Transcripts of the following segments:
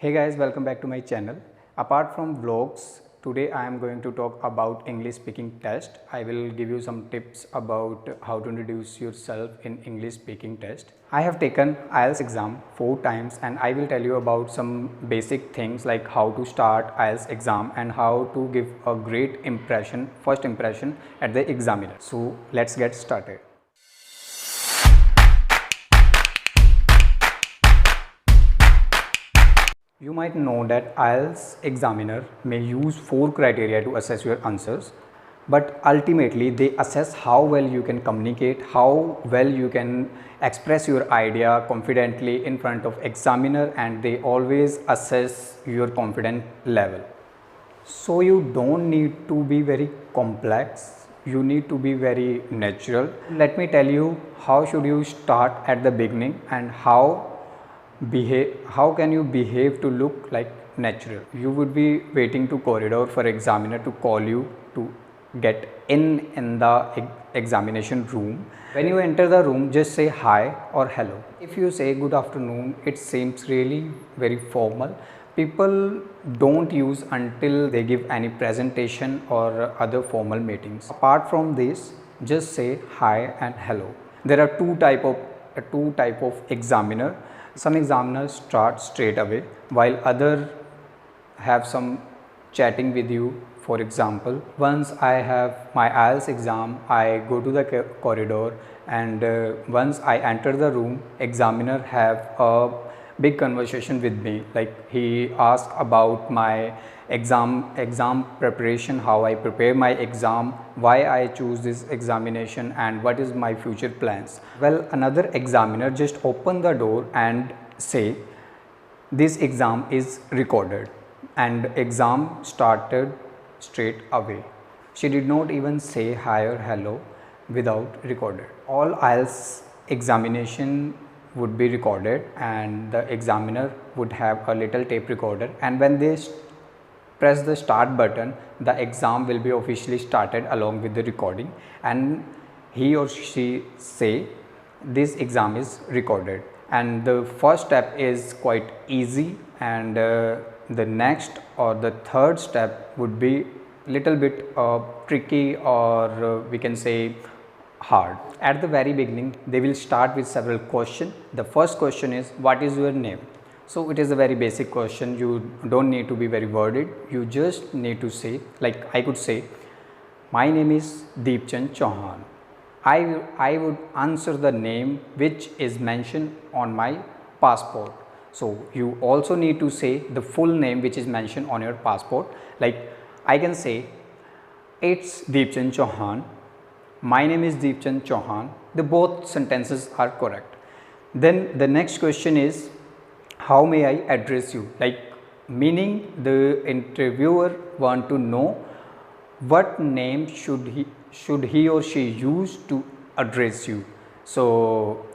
Hey guys, welcome back to my channel. Apart from vlogs, today I am going to talk about English speaking test. I will give you some tips about how to introduce yourself in English speaking test. I have taken IELTS exam 4 times and I will tell you about some basic things like how to start IELTS exam and how to give a great impression, first impression at the examiner. So let's get started. You might know that IELTS examiner may use 4 criteria to assess your answers, but ultimately they assess how well you can communicate, how well you can express your idea confidently in front of examiner, and they always assess your confidence level. So you don't need to be very complex, you need to be very natural. Let me tell you how should you start at the beginning and how can you behave to look like natural. You would be waiting to corridor for examiner to call you to get in the examination room. When you enter the room, just say hi or hello. If you say good afternoon, it seems really very formal. People don't use until they give any presentation or other formal meetings. Apart from this, just say hi and hello. There are two type of examiner. Some examiners start straight away while other have some chatting with you. For example, once I have my IELTS exam, I go to the corridor, and once I enter the room, examiner have a big conversation with me, like he asked about my exam preparation, how I prepare my exam, why I choose this examination, and what is my future plans. Well, another examiner just open the door and say this exam is recorded, and exam started straight away. She did not even say hi or hello without recorded. All IELTS examination would be recorded, and the examiner would have a little tape recorder, and when they press the start button, the exam will be officially started along with the recording, and he or she say this exam is recorded. And the first step is quite easy, and the next or the third step would be little bit tricky, or we can say hard. At the very beginning, they will start with several questions. The first question is, what is your name? So it is a very basic question. You don't need to be very worded. You just need to say, like I could say, my name is Deepchand Chauhan. I would answer the name which is mentioned on my passport. So you also need to say the full name which is mentioned on your passport. Like I can say, it's Deepchand Chauhan. My name is Deepchand Chauhan. The both sentences are correct. Then the next question is, how may I address you? Like meaning the interviewer want to know what name should he or she use to address you. So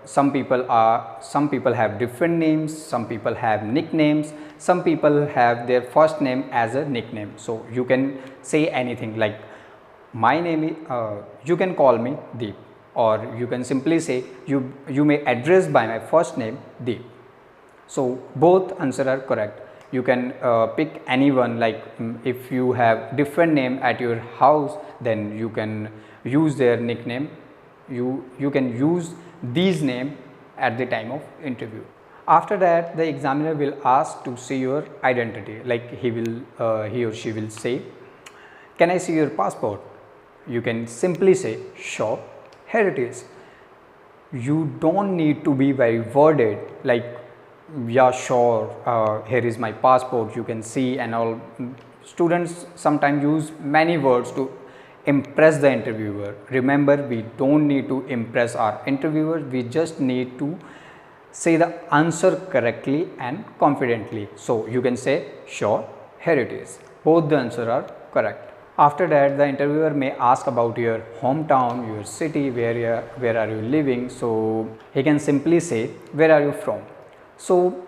some people have different names, some people have nicknames, some people have their first name as a nickname. So you can say anything like, my name is, you can call me Deep, or you can simply say you may address by my first name Deep. So both answer are correct. You can pick anyone, like if you have different name at your house, then you can use their nickname. You can use these name at the time of interview. After that, the examiner will ask to see your identity. Like he or she will say, can I see your passport? You can simply say, sure, here it is. You don't need to be very worded, like yeah, sure, here is my passport, you can see, and all. Students sometimes use many words to impress the interviewer. Remember, we don't need to impress our interviewer, we just need to say the answer correctly and confidently. So you can say, sure, here it is. Both the answers are correct. After that, the interviewer may ask about your hometown, your city, where are you living. So he can simply say, where are you from? So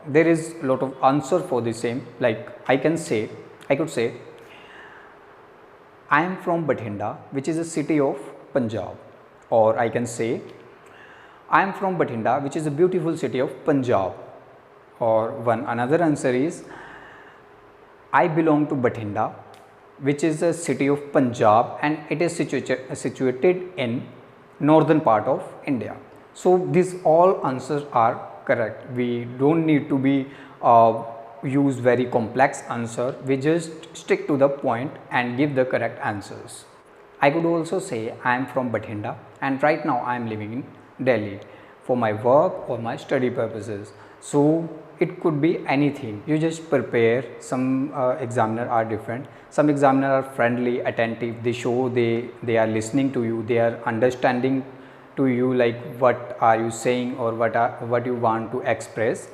there is a lot of answer for the same. Like I could say, I am from Bathinda, which is a city of Punjab. Or I can say, I am from Bathinda, which is a beautiful city of Punjab. or one another answer is I belong to Bathinda, which is a city of Punjab, and it is situated in northern part of India. So these all answers are correct. We don't need to be use very complex answer. We just stick to the point and give the correct answers. I could also say I am from Bathinda and right now I am living in Delhi for my work or my study purposes. So it could be anything. You just prepare. Some examiner are different. Some examiner are friendly, attentive. They show they are listening to you. They are understanding to you, like what are you saying or what you want to express.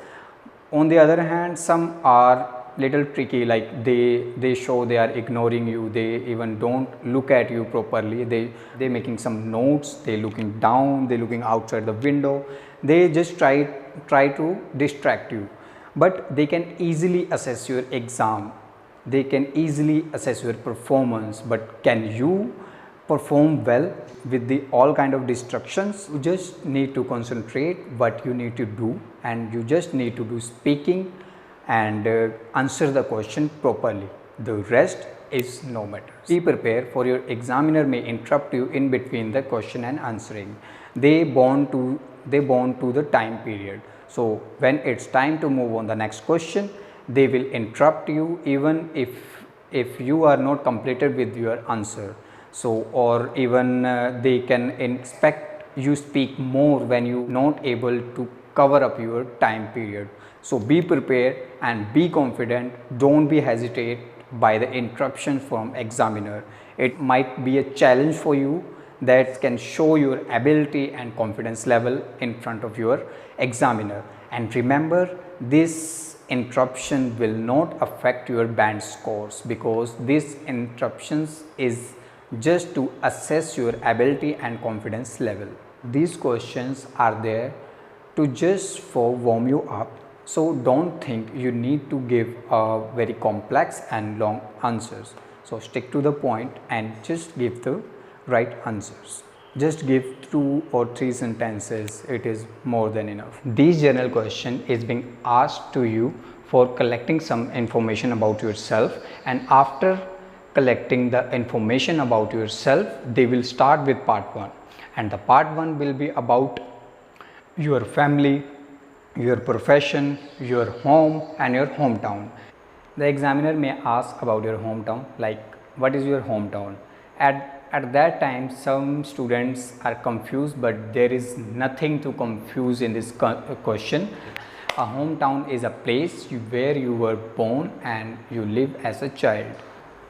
On the other hand, some are little tricky, like they show they are ignoring you. They even don't look at you properly. They making some notes. They looking down. They looking outside the window. They just try to distract you, but they can easily assess your exam. They can easily assess your performance, but can you perform well with the all kind of distractions? You just need to concentrate what you need to do, and you just need to do speaking and answer the question properly. The rest is no matter. Be prepared for your examiner may interrupt you in between the question and answering. They bound to the time period. So when it's time to move on the next question, they will interrupt you even if you are not completed with your answer. So or even they can expect you speak more when you not able to cover up your time period. So be prepared and be confident. Don't be hesitate by the interruption from examiner. It might be a challenge for you that can show your ability and confidence level in front of your examiner. And remember, this interruption will not affect your band scores, because these interruptions is just to assess your ability and confidence level. These questions are there to just for warm you up. So don't think you need to give very complex and long answers. So stick to the point and just give the right answers. Just give 2 or 3 sentences. It is more than enough. This general question is being asked to you for collecting some information about yourself, and after collecting the information about yourself, they will start with part 1, and the part 1 will be about your family, your profession, your home and your hometown. The examiner may ask about your hometown, like what is your hometown. At that time some students are confused, but there is nothing to confuse in this question. A hometown is a place where you were born and you live as a child.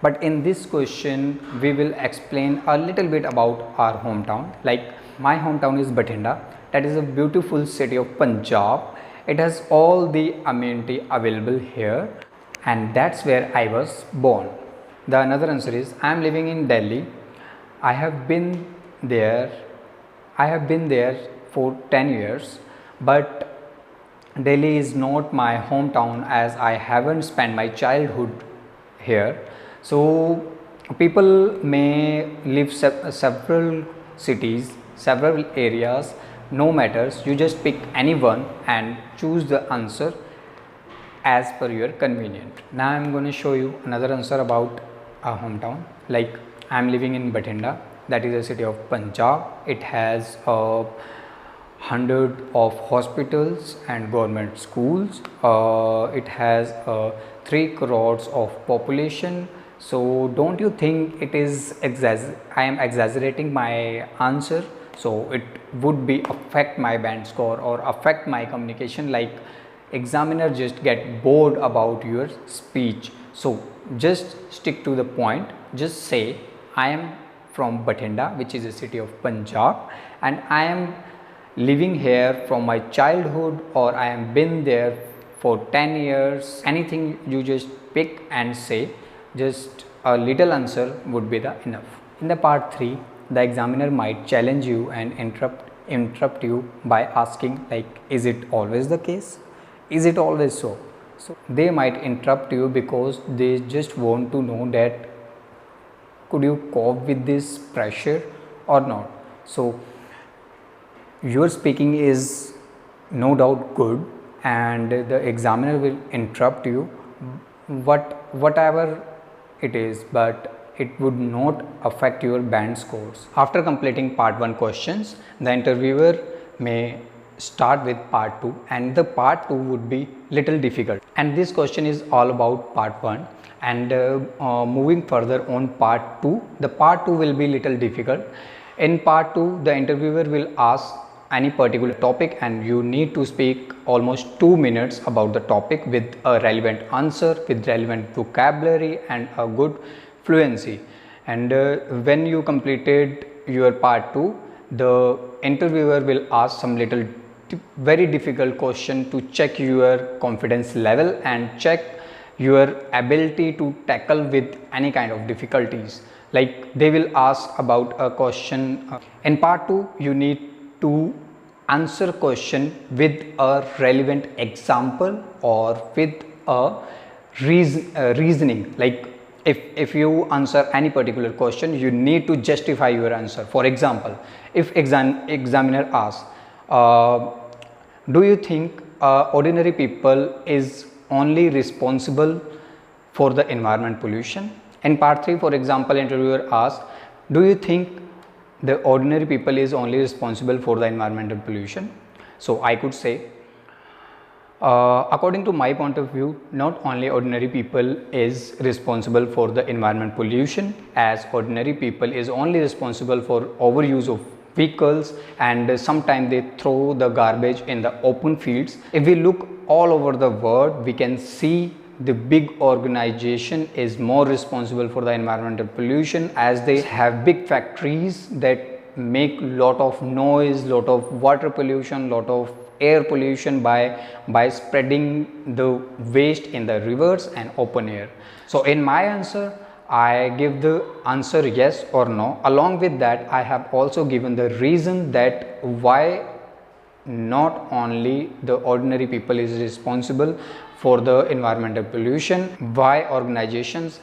But in this question we will explain a little bit about our hometown. Like my hometown is Bathinda. That is a beautiful city of Punjab. It has all the amenity available here, and that's where I was born. The another answer is I am living in Delhi. I have been there for 10 years, but Delhi is not my hometown as I haven't spent my childhood here. So people may live several cities, several areas. No matters, you just pick any one and choose the answer as per your convenient. Now I am going to show you another answer about our hometown. Like I am living in Bathinda, that is a city of Punjab. It has 100 of hospitals and government schools. It has 3 crores of population. So don't you think it is I am exaggerating my answer? So it would be affect my band score or affect my communication, like examiner just get bored about your speech. So just stick to the point. Just say I am from Bathinda, which is a city of Punjab, and I am living here from my childhood, or I am been there for 10 years. Anything you just pick and say, just a little answer would be the enough. In the part 3, the examiner might challenge you and interrupt you by asking, like, is it always the case? Is it always so? So they might interrupt you because they just want to know that could you cope with this pressure or not. So your speaking is no doubt good, and the examiner will interrupt you whatever it is, but it would not affect your band scores. After completing part 1 questions, the interviewer may start with part 2, and the part 2 would be little difficult, and this question is all about part 1. And moving further on part 2, the part 2 will be little difficult. In part 2, the interviewer will ask any particular topic and you need to speak almost 2 minutes about the topic with a relevant answer, with relevant vocabulary and a good fluency. And when you completed your part 2, the interviewer will ask some little very difficult question to check your confidence level and check your ability to tackle with any kind of difficulties. Like they will ask about a question. In part 2, you need to answer question with a relevant example or with a reasoning. Like if you answer any particular question, you need to justify your answer. For example, if examiner asks, do you think ordinary people is only responsible for the environment pollution? In part 3, for example, interviewer asks, do you think the ordinary people is only responsible for the environmental pollution? So I could say, according to my point of view, not only ordinary people is responsible for the environment pollution, as ordinary people is only responsible for overuse of vehicles, and sometimes they throw the garbage in the open fields. If we look all over the world, we can see the big organization is more responsible for the environmental pollution, as they have big factories that make lot of noise, lot of water pollution, lot of air pollution by spreading the waste in the rivers and open air. So in my answer, I give the answer yes or no. Along with that, I have also given the reason that why not only the ordinary people is responsible for the environmental pollution, why organizations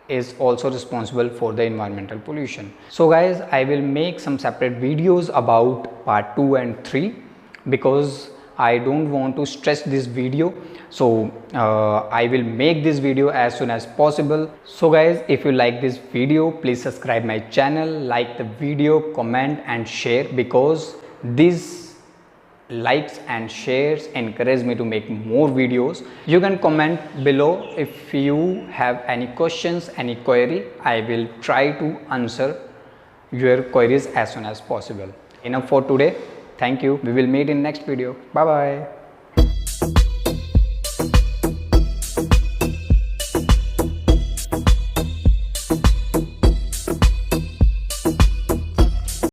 is also responsible for the environmental pollution. So guys, I will make some separate videos about part 2 and 3 because I don't want to stress this video. So I will make this video as soon as possible. So guys, if you like this video, please subscribe my channel, like the video, comment and share, because these likes and shares encourage me to make more videos. You can comment below if you have any questions, any query. I will try to answer your queries as soon as possible. Enough for today. Thank you. We will meet in next video. Bye bye.